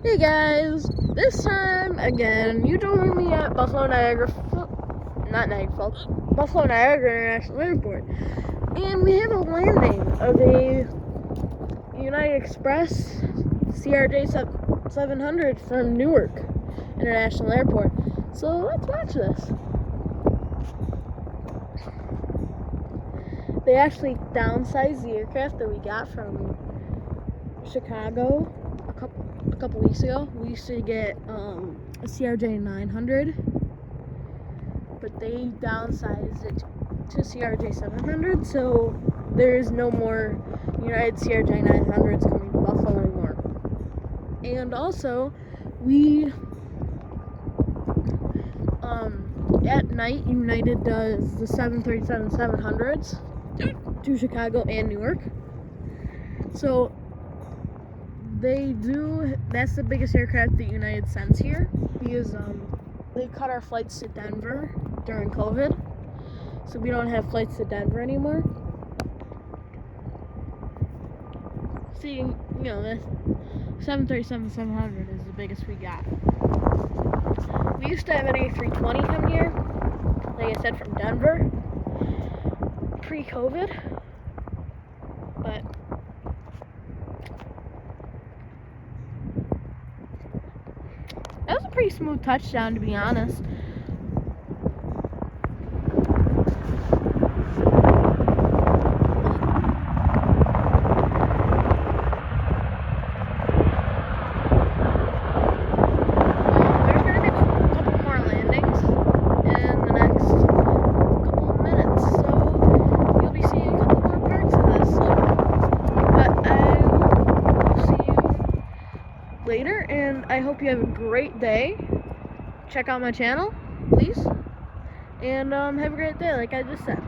Hey guys, this time again, you join me at Buffalo Niagara International Airport, and we have a landing of a United Express CRJ 700 from Newark International Airport. So let's watch this. They actually downsized the aircraft that we got from Chicago a couple weeks ago. We used to get a CRJ 900, but they downsized it to CRJ 700, so there is no more United CRJ 900s coming to Buffalo anymore. And also, we at night, United does the 737 700s to Chicago and Newark. So that's the biggest aircraft that United sends here, because they cut our flights to Denver during COVID, so we don't have flights to Denver anymore. See, the 737-700 is the biggest we got. We used to have an A320 come here, like I said, from Denver, pre-COVID, but that was a pretty smooth touchdown, to be honest. There's going to be a couple more landings in the next couple of minutes, so you'll be seeing a couple more parts of this. But I will see you later, and I hope you have a great day. Check out my channel, please, and have a great day, like I just said.